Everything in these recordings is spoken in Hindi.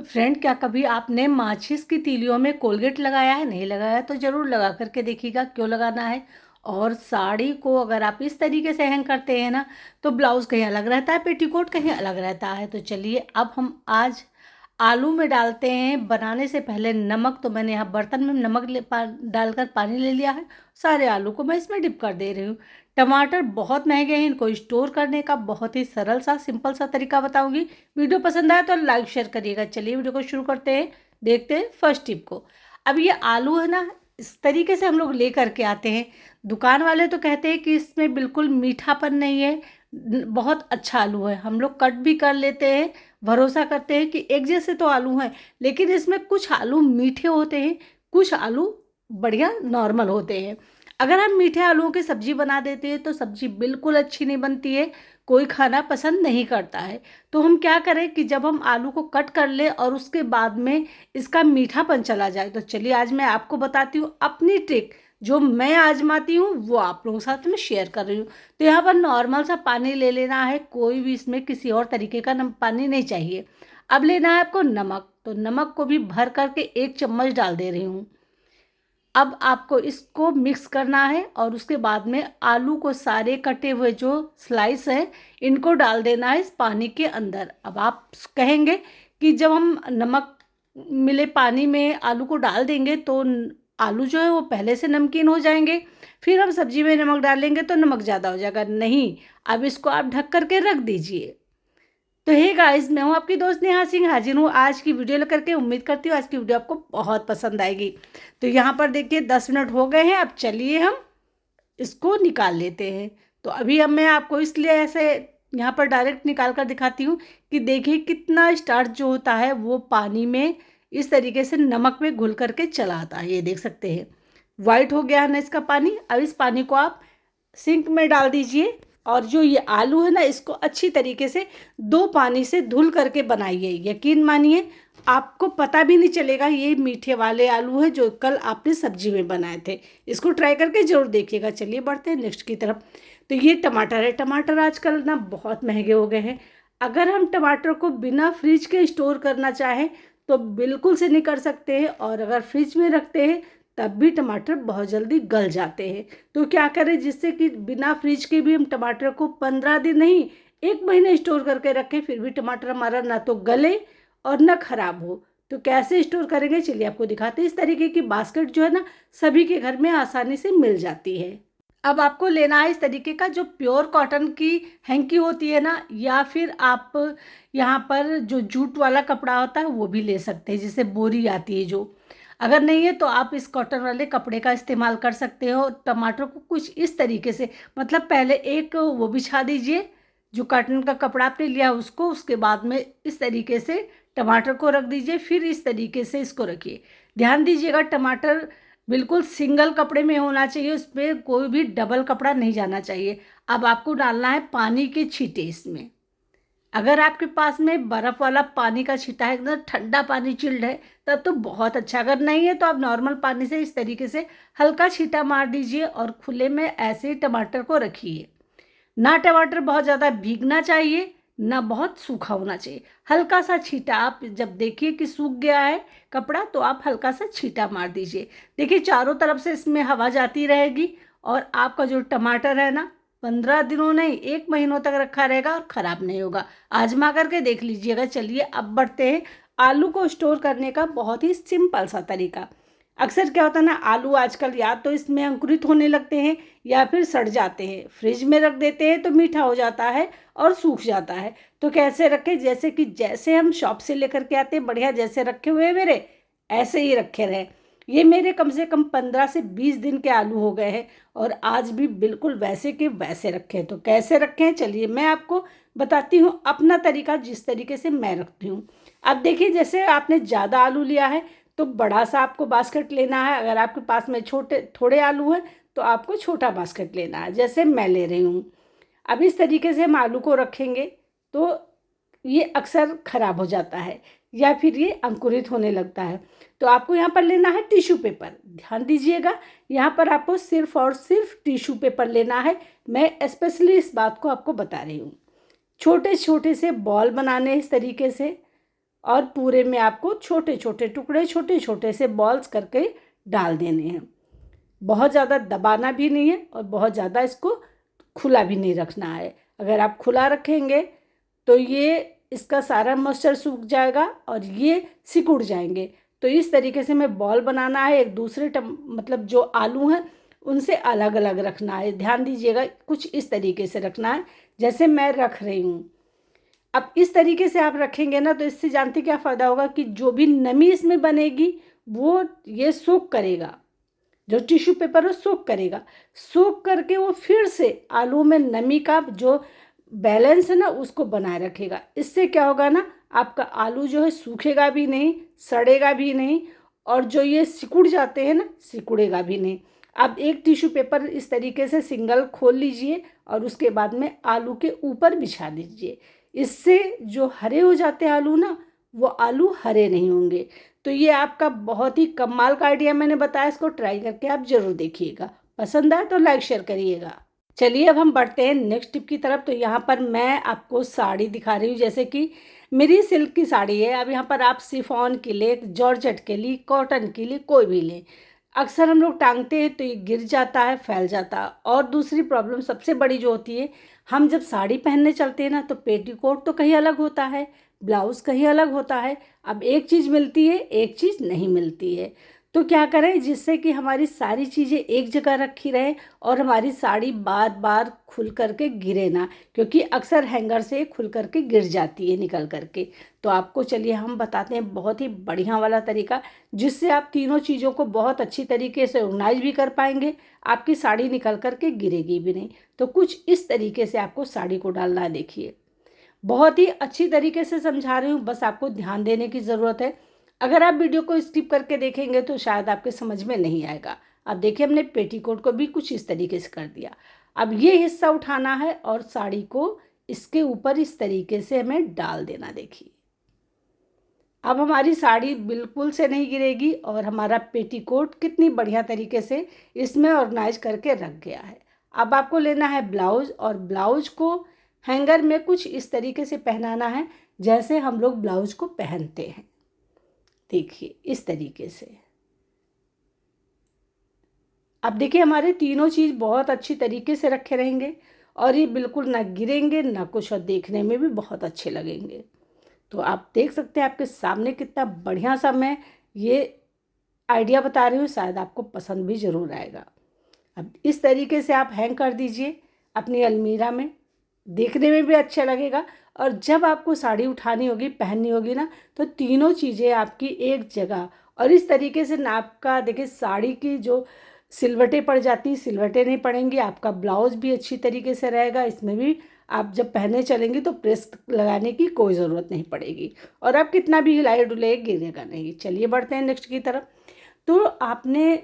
फ्रेंड, क्या कभी आपने माचिस की तीलियों में कोलगेट लगाया है? नहीं लगाया तो ज़रूर लगा करके देखिएगा क्यों लगाना है। और साड़ी को अगर आप इस तरीके से हैंग करते हैं ना, तो ब्लाउज़ कहीं अलग रहता है, पेटीकोट कहीं अलग रहता है। तो चलिए अब हम आज आलू में डालते हैं। बनाने से पहले नमक, तो मैंने यहाँ बर्तन में नमक डालकर पानी ले लिया है। सारे आलू को मैं इसमें डिप कर दे रही हूँ। टमाटर बहुत महंगे हैं, इनको स्टोर करने का बहुत ही सरल सा सिंपल सा तरीका बताऊंगी। वीडियो पसंद आए तो लाइक शेयर करिएगा। चलिए वीडियो को शुरू करते हैं। देखते हैं फर्स्ट टिप को। अब ये आलू है ना, इस तरीके से हम लोग ले करके आते हैं। दुकान वाले तो कहते हैं कि इसमें बिल्कुल मीठापन नहीं है, बहुत अच्छा आलू है। हम लोग कट भी कर लेते हैं, भरोसा करते हैं कि एक जैसे तो आलू हैं, लेकिन इसमें कुछ आलू मीठे होते हैं, कुछ आलू बढ़िया नॉर्मल होते हैं। अगर हम मीठे आलूओं की सब्ज़ी बना देते हैं तो सब्ज़ी बिल्कुल अच्छी नहीं बनती है, कोई खाना पसंद नहीं करता है। तो हम क्या करें कि जब हम आलू को कट कर ले और उसके बाद में इसका मीठापन चला जाए, तो चलिए आज मैं आपको बताती हूँ अपनी ट्रिक। जो मैं आजमाती हूँ वो आप लोगों के साथ में शेयर कर रही हूँ। तो यहाँ पर नॉर्मल सा पानी ले लेना है, कोई भी इसमें किसी और तरीके का पानी नहीं चाहिए। अब लेना है आपको नमक, तो नमक को भी भर करके 1 चम्मच डाल दे रही हूँ। अब आपको इसको मिक्स करना है और उसके बाद में आलू को सारे कटे हुए जो स्लाइस हैं इनको डाल देना है इस पानी के अंदर। अब आप कहेंगे कि जब हम नमक मिले पानी में आलू को डाल देंगे तो आलू जो है वो पहले से नमकीन हो जाएंगे, फिर हम सब्जी में नमक डालेंगे तो नमक ज़्यादा हो जाएगा। नहीं, अब इसको आप ढक करके रख दीजिए। तो हे गाइस, मैं हूँ आपकी दोस्त नेहा सिंह, हाजिर हूँ आज की वीडियो लेकर के। उम्मीद करती हूँ आज की वीडियो आपको बहुत पसंद आएगी। तो यहाँ पर देखिए 10 मिनट हो गए हैं। अब चलिए हम इसको निकाल लेते हैं। तो अभी अब मैं आपको इसलिए ऐसे यहाँ पर डायरेक्ट निकाल कर दिखाती हूँ कि देखिए कितना स्टार्च जो होता है वो पानी में इस तरीके से नमक में घुल करके चला आता है। ये देख सकते हैं वाइट हो गया है ना इसका पानी। अब इस पानी को आप सिंक में डाल दीजिए और जो ये आलू है ना इसको अच्छी तरीके से 2 पानी से धुल करके बनाइए। यकीन मानिए आपको पता भी नहीं चलेगा ये मीठे वाले आलू है जो कल आपने सब्जी में बनाए थे। इसको ट्राई करके ज़रूर देखिएगा। चलिए बढ़ते हैं नेक्स्ट की तरफ। तो ये टमाटर है। टमाटर आजकल ना बहुत महंगे हो गए हैं। अगर हम टमाटर को बिना फ्रिज के स्टोर करना चाहें तो बिल्कुल से नहीं कर सकते हैं, और अगर फ्रिज में रखते हैं तब भी टमाटर बहुत जल्दी गल जाते हैं। तो क्या करें जिससे कि बिना फ्रिज के भी हम टमाटर को 15 दिन नहीं 1 महीने स्टोर करके रखें, फिर भी टमाटर हमारा ना तो गले और ना ख़राब हो। तो कैसे स्टोर करेंगे चलिए आपको दिखाते हैं। इस तरीके की बास्केट जो है ना सभी के घर में आसानी से मिल जाती है। अब आपको लेना है इस तरीके का जो प्योर कॉटन की हैंकी होती है ना, या फिर आप यहाँ पर जो जूट वाला कपड़ा होता है वो भी ले सकते हैं, जिससे बोरी आती है जो। अगर नहीं है तो आप इस कॉटन वाले कपड़े का इस्तेमाल कर सकते हो। टमाटर को कुछ इस तरीके से, मतलब पहले एक वो बिछा दीजिए जो कॉटन का कपड़ा आपने लिया उसको, उसके बाद में इस तरीके से टमाटर को रख दीजिए, फिर इस तरीके से इसको रखिए। ध्यान दीजिएगा टमाटर बिल्कुल सिंगल कपड़े में होना चाहिए, उस पर कोई भी डबल कपड़ा नहीं जाना चाहिए। अब आपको डालना है पानी के छींटे इसमें। अगर आपके पास में बर्फ़ वाला पानी का छींटा है, एकदम ठंडा पानी चिल्ड है, तब तो बहुत अच्छा। अगर नहीं है तो आप नॉर्मल पानी से इस तरीके से हल्का छींटा मार दीजिए और खुले में ऐसे ही टमाटर को रखिए। ना टमाटर बहुत ज़्यादा भीगना चाहिए ना बहुत सूखा होना चाहिए, हल्का सा छींटा। आप जब देखिए कि सूख गया है कपड़ा तो आप हल्का सा छींटा मार दीजिए। देखिए चारों तरफ से इसमें हवा जाती रहेगी और आपका जो टमाटर है ना 15 दिनों नहीं 1 महीनों तक रखा रहेगा और ख़राब नहीं होगा। आजमा करके देख लीजिएगा। चलिए अब बढ़ते हैं आलू को स्टोर करने का बहुत ही सिंपल सा तरीका। अक्सर क्या होता है ना, आलू आजकल या तो इसमें अंकुरित होने लगते हैं या फिर सड़ जाते हैं। फ्रिज में रख देते हैं तो मीठा हो जाता है और सूख जाता है। तो कैसे रखें, जैसे हम शॉप से लेकर के आते हैं बढ़िया, जैसे रखे हुए हैं मेरे ऐसे ही रखे रहें। ये मेरे कम से कम 15 से 20 दिन के आलू हो गए हैं और आज भी बिल्कुल वैसे के वैसे रखें। तो कैसे रखें चलिए मैं आपको बताती हूँ अपना तरीका, जिस तरीके से मैं रखती हूँ। अब देखिए जैसे आपने ज़्यादा आलू लिया है तो बड़ा सा आपको बास्केट लेना है। अगर आपके पास में छोटे थोड़े आलू हैं तो आपको छोटा बास्केट लेना है, जैसे मैं ले रही हूँ। अब इस तरीके से हम आलू को रखेंगे तो ये अक्सर ख़राब हो जाता है या फिर ये अंकुरित होने लगता है। तो आपको यहाँ पर लेना है टिश्यू पेपर। ध्यान दीजिएगा, यहाँ पर आपको सिर्फ और सिर्फ टिश्यू पेपर लेना है। मैं स्पेशली इस बात को आपको बता रही हूँ। छोटे छोटे से बॉल बनाने इस तरीके से, और पूरे में आपको छोटे छोटे टुकड़े, छोटे छोटे से बॉल्स करके डाल देने हैं। बहुत ज़्यादा दबाना भी नहीं है और बहुत ज़्यादा इसको खुला भी नहीं रखना है। अगर आप खुला रखेंगे तो ये इसका सारा मॉइस्चर सूख जाएगा और ये सिकुड़ जाएंगे। तो इस तरीके से हमें बॉल बनाना है। एक दूसरे मतलब जो आलू हैं उनसे अलग अलग रखना है। ध्यान दीजिएगा, कुछ इस तरीके से रखना है जैसे मैं रख रही हूँ। अब इस तरीके से आप रखेंगे ना तो इससे जानते क्या फ़ायदा होगा कि जो भी नमी इसमें बनेगी वो ये सोख करेगा, जो टिश्यू पेपर वो सोख करेगा। सोख करके वो फिर से आलू में नमी का जो बैलेंस है ना उसको बनाए रखेगा। इससे क्या होगा ना, आपका आलू जो है सूखेगा भी नहीं, सड़ेगा भी नहीं, और जो ये सिकुड़ जाते हैं ना सिकुड़ेगा भी नहीं। अब एक टिश्यू पेपर इस तरीके से सिंगल खोल लीजिए और उसके बाद में आलू के ऊपर बिछा दीजिए। इससे जो हरे हो जाते हैं आलू ना, वो आलू हरे नहीं होंगे। तो ये आपका बहुत ही कमाल का आइडिया मैंने बताया, इसको ट्राई करके आप ज़रूर देखिएगा। पसंद आए तो लाइक शेयर करिएगा। चलिए अब हम बढ़ते हैं नेक्स्ट टिप की तरफ। तो यहाँ पर मैं आपको साड़ी दिखा रही हूँ, जैसे कि मेरी सिल्क की साड़ी है। अब यहाँ पर आप शिफॉन के लिए, जॉर्जेट के लिए, कॉटन के लिए, कोई भी लें। अक्सर हम लोग टांगते हैं तो ये गिर जाता है, फैल जाता है। और दूसरी प्रॉब्लम सबसे बड़ी जो होती है, हम जब साड़ी पहनने चलते हैं ना तो पेटीकोट तो कहीं अलग होता है, ब्लाउज़ कहीं अलग होता है। अब एक चीज़ मिलती है, एक चीज़ नहीं मिलती है। तो क्या करें जिससे कि हमारी सारी चीज़ें एक जगह रखी रहे और हमारी साड़ी बार बार खुल करके गिरे ना, क्योंकि अक्सर हैंगर से खुल करके गिर जाती है निकल करके। तो आपको चलिए हम बताते हैं बहुत ही बढ़िया वाला तरीका, जिससे आप तीनों चीज़ों को बहुत अच्छी तरीके से ऑर्गेनाइज भी कर पाएंगे, आपकी साड़ी निकल करके गिरेगी भी नहीं। तो कुछ इस तरीके से आपको साड़ी को डालना है। देखिए बहुत ही अच्छी तरीके से समझा रही हूँ, बस आपको ध्यान देने की ज़रूरत है। अगर आप वीडियो को स्किप करके देखेंगे तो शायद आपके समझ में नहीं आएगा। अब देखिए हमने पेटीकोट को भी कुछ इस तरीके से कर दिया। अब ये हिस्सा उठाना है और साड़ी को इसके ऊपर इस तरीके से हमें डाल देना। देखिए अब हमारी साड़ी बिल्कुल से नहीं गिरेगी और हमारा पेटीकोट कितनी बढ़िया तरीके से इसमें ऑर्गेनाइज करके रख गया है। अब आपको लेना है ब्लाउज़ और ब्लाउज को हैंगर में कुछ इस तरीके से पहनाना है जैसे हम लोग ब्लाउज को पहनते हैं। देखिए इस तरीके से। अब देखिए हमारे तीनों चीज़ बहुत अच्छी तरीके से रखे रहेंगे और ये बिल्कुल ना गिरेंगे ना कुछ, और देखने में भी बहुत अच्छे लगेंगे। तो आप देख सकते हैं आपके सामने कितना बढ़िया सा मैं ये आइडिया बता रही हूँ, शायद आपको पसंद भी ज़रूर आएगा। अब इस तरीके से आप हैंग कर दीजिए अपनी अलमीरा में, देखने में भी अच्छा लगेगा। और जब आपको साड़ी उठानी होगी, पहननी होगी ना, तो तीनों चीज़ें आपकी एक जगह। और इस तरीके से नाप का देखिए, साड़ी की जो सिलवटें पड़ जाती, सिलवटें नहीं पड़ेंगी। आपका ब्लाउज़ भी अच्छी तरीके से रहेगा, इसमें भी आप जब पहनने चलेंगी तो प्रेस लगाने की कोई ज़रूरत नहीं पड़ेगी और आप कितना भी हिलाए डुलाए गिरेगा नहीं। चलिए बढ़ते हैं नेक्स्ट की तरफ। तो आपने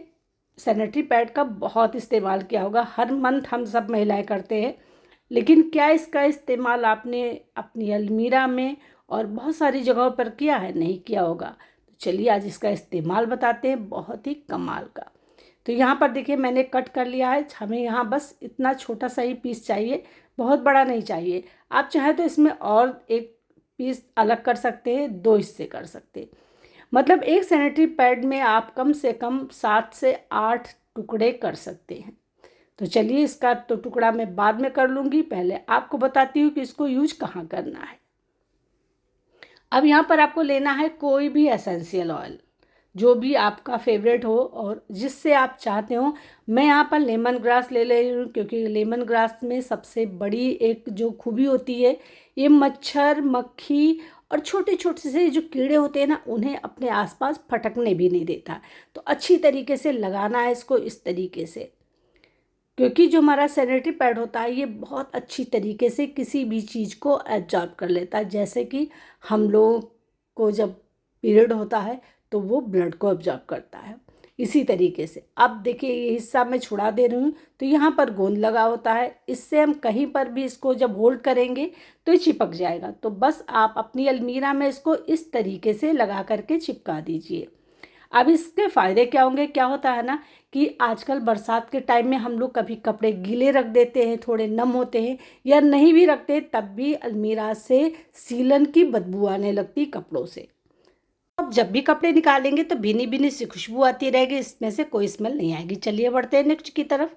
सैनिटरी पैड का बहुत इस्तेमाल किया होगा, हर मंथ हम सब महिलाएं करते हैं, लेकिन क्या इसका इस्तेमाल आपने अपनी अलमीरा में और बहुत सारी जगहों पर किया है? नहीं किया होगा। तो चलिए आज इसका इस्तेमाल बताते हैं, बहुत ही कमाल का। तो यहाँ पर देखिए मैंने कट कर लिया है। हमें यहाँ बस इतना छोटा सा ही पीस चाहिए, बहुत बड़ा नहीं चाहिए। आप चाहें तो इसमें और एक पीस अलग कर सकते हैं, 2 हिस्से कर सकते हैं। मतलब एक सैनिटरी पैड में आप कम से कम 7 से 8 टुकड़े कर सकते हैं। तो चलिए इसका तो टुकड़ा मैं बाद में कर लूँगी, पहले आपको बताती हूँ कि इसको यूज कहाँ करना है। अब यहाँ पर आपको लेना है कोई भी एसेंशियल ऑयल, जो भी आपका फेवरेट हो और जिससे आप चाहते हो। मैं यहाँ पर लेमन ग्रास ले रही हूँ, क्योंकि लेमन ग्रास में सबसे बड़ी एक जो खूबी होती है, ये मच्छर मक्खी और छोटे छोटे से जो कीड़े होते हैं ना, उन्हें अपने आसपास फटकने भी नहीं देता। तो अच्छी तरीके से लगाना है इसको इस तरीके से, क्योंकि जो हमारा सैनिटरी पैड होता है ये बहुत अच्छी तरीके से किसी भी चीज़ को एब्जॉर्ब कर लेता है। जैसे कि हम लोगों को जब पीरियड होता है तो वो ब्लड को एब्जॉर्ब करता है, इसी तरीके से। अब देखिए ये हिस्सा मैं छुड़ा दे रही हूँ, तो यहाँ पर गोंद लगा होता है, इससे हम कहीं पर भी इसको जब होल्ड करेंगे तो ये चिपक जाएगा। तो बस आप अपनी अलमीरा में इसको इस तरीके से लगा करके चिपका दीजिए। अब इसके फ़ायदे क्या होंगे? क्या होता है ना कि आजकल बरसात के टाइम में हम लोग कभी कपड़े गीले रख देते हैं, थोड़े नम होते हैं, या नहीं भी रखते तब भी अलमीरा से सीलन की बदबू आने लगती कपड़ों से। अब जब भी कपड़े निकालेंगे तो भीनी भीनी सी खुशबू आती रहेगी, इसमें से कोई स्मेल नहीं आएगी। चलिए बढ़ते हैं नेक्स्ट की तरफ।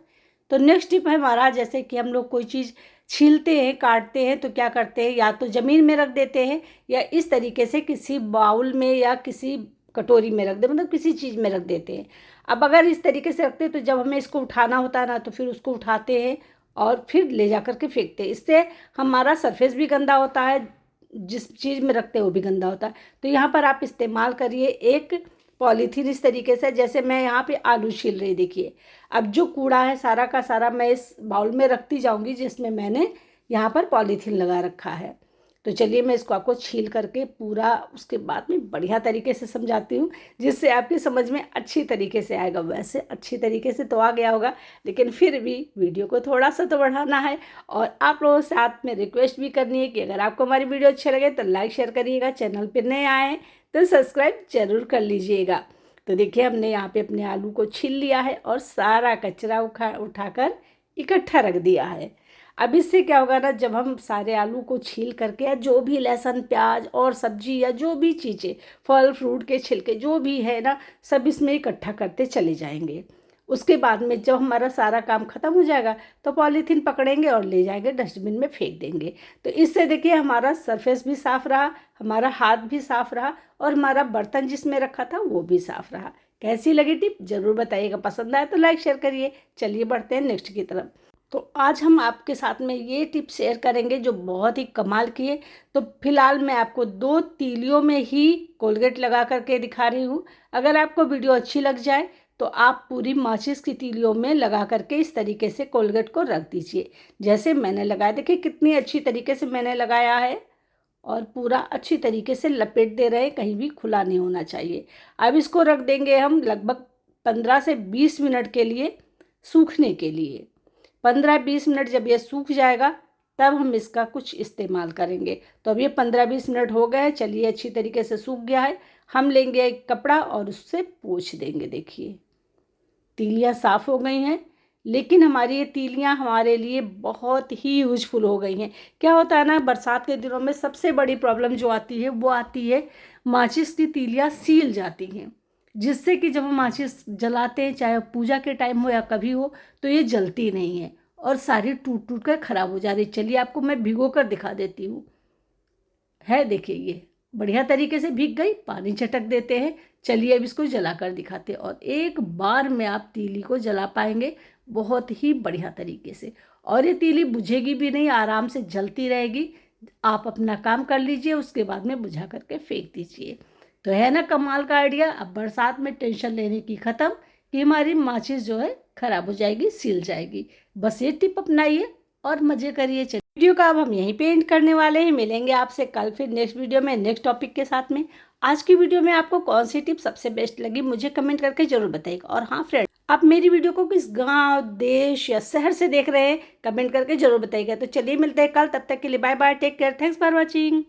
तो नेक्स्ट टिप है हमारा, जैसे कि हम लोग कोई चीज़ छीलते हैं, काटते हैं, तो क्या करते हैं, या तो ज़मीन में रख देते हैं या इस तरीके से किसी बाउल में या किसी कटोरी में रख दे, मतलब किसी चीज़ में रख देते हैं। अब अगर इस तरीके से रखते हैं तो जब हमें इसको उठाना होता है ना, तो फिर उसको उठाते हैं और फिर ले जा कर के फेंकते हैं। इससे हमारा सरफेस भी गंदा होता है, जिस चीज़ में रखते हैं वो भी गंदा होता है। तो यहाँ पर आप इस्तेमाल करिए एक पॉलीथीन इस तरीके से, जैसे मैं यहाँ पे आलू छील रही, देखिए। अब जो कूड़ा है सारा का सारा मैं इस बाउल में रखती जाऊँगी, जिसमें मैंने यहाँ पर पॉलीथीन लगा रखा है। तो चलिए मैं इसको आपको छील करके पूरा उसके बाद में बढ़िया तरीके से समझाती हूँ, जिससे आपकी समझ में अच्छी तरीके से आएगा। वैसे अच्छी तरीके से तो आ गया होगा, लेकिन फिर भी वीडियो को थोड़ा सा तो बढ़ाना है। और आप लोगों से साथ में रिक्वेस्ट भी करनी है कि अगर आपको हमारी वीडियो अच्छे लगे तो लाइक शेयर करिएगा, चैनल पर नए आए तो सब्सक्राइब जरूर कर लीजिएगा। तो देखिए हमने यहाँ पे अपने आलू को छील लिया है और सारा कचरा उठाकर इकट्ठा रख दिया है। अब इससे क्या होगा ना, जब हम सारे आलू को छील करके या जो भी लहसुन प्याज और सब्जी या जो भी चीज़ें फल फ्रूट के छिलके जो भी है ना, सब इसमें इकट्ठा करते चले जाएंगे। उसके बाद में जब हमारा सारा काम ख़त्म हो जाएगा तो पॉलीथीन पकड़ेंगे और ले जाएंगे डस्टबिन में फेंक देंगे। तो इससे देखिए हमारा सरफेस भी साफ़ रहा, हमारा हाथ भी साफ़ रहा और हमारा बर्तन जिसमें रखा था वो भी साफ़ रहा। कैसी लगी टिप ज़रूर बताइएगा, पसंद आए तो लाइक शेयर करिए। चलिए बढ़ते हैं नेक्स्ट की तरफ। तो आज हम आपके साथ में ये टिप शेयर करेंगे जो बहुत ही कमाल की है। तो फिलहाल मैं आपको 2 तीलियों में ही कोलगेट लगा करके दिखा रही हूँ। अगर आपको वीडियो अच्छी लग जाए तो आप पूरी माचिस की तीलियों में लगा करके इस तरीके से कोलगेट को रख दीजिए, जैसे मैंने लगाया। देखिए कितनी अच्छी तरीके से मैंने लगाया है और पूरा अच्छी तरीके से लपेट दे रहे हैं, कहीं भी खुला नहीं होना चाहिए। अब इसको रख देंगे हम लगभग 15 से 20 मिनट के लिए सूखने के लिए। 15-20 मिनट जब ये सूख जाएगा तब हम इसका कुछ इस्तेमाल करेंगे। तो अब ये 15-20 मिनट हो गए हैं, चलिए अच्छी तरीके से सूख गया है। हम लेंगे एक कपड़ा और उससे पोंछ देंगे। देखिए तीलियाँ साफ़ हो गई हैं, लेकिन हमारी ये तीलियाँ हमारे लिए बहुत ही यूजफुल हो गई हैं। क्या होता है ना, बरसात के दिनों में सबसे बड़ी प्रॉब्लम जो आती है वो आती है माचिस की तीलियाँ सील जाती हैं, जिससे कि जब हम माचिस जलाते हैं, चाहे पूजा के टाइम हो या कभी हो, तो ये जलती नहीं है और सारी टूट टूट कर ख़राब हो जा रही। चलिए आपको मैं भिगो कर दिखा देती हूँ। है देखिए ये बढ़िया तरीके से भीग गई, पानी छटक देते हैं। चलिए अब इसको जला कर दिखाते हैं और एक बार में आप तीली को जला पाएंगे बहुत ही बढ़िया तरीके से। और ये तीली बुझेगी भी नहीं, आराम से जलती रहेगी। आप अपना काम कर लीजिए, उसके बाद में बुझा करके फेंक दीजिए। तो है ना कमाल का आइडिया। अब बरसात में टेंशन लेने की ख़त्म कि हमारी माचिस जो है ख़राब हो जाएगी, सिल जाएगी। बस ये टिप अपनाइए और मज़े करिए। वीडियो का अब हम यहीं पे एंड करने वाले हैं। मिलेंगे आपसे कल फिर नेक्स्ट वीडियो में नेक्स्ट टॉपिक के साथ में। आज की वीडियो में आपको कौन सी टिप सबसे बेस्ट लगी मुझे कमेंट करके जरूर बताइएगा। और हाँ फ्रेंड, आप मेरी वीडियो को किस गांव देश या शहर से देख रहे हैं कमेंट करके जरूर बताइएगा। तो चलिए मिलते हैं कल, तब तक के लिए bye bye, take care, thanks for watching.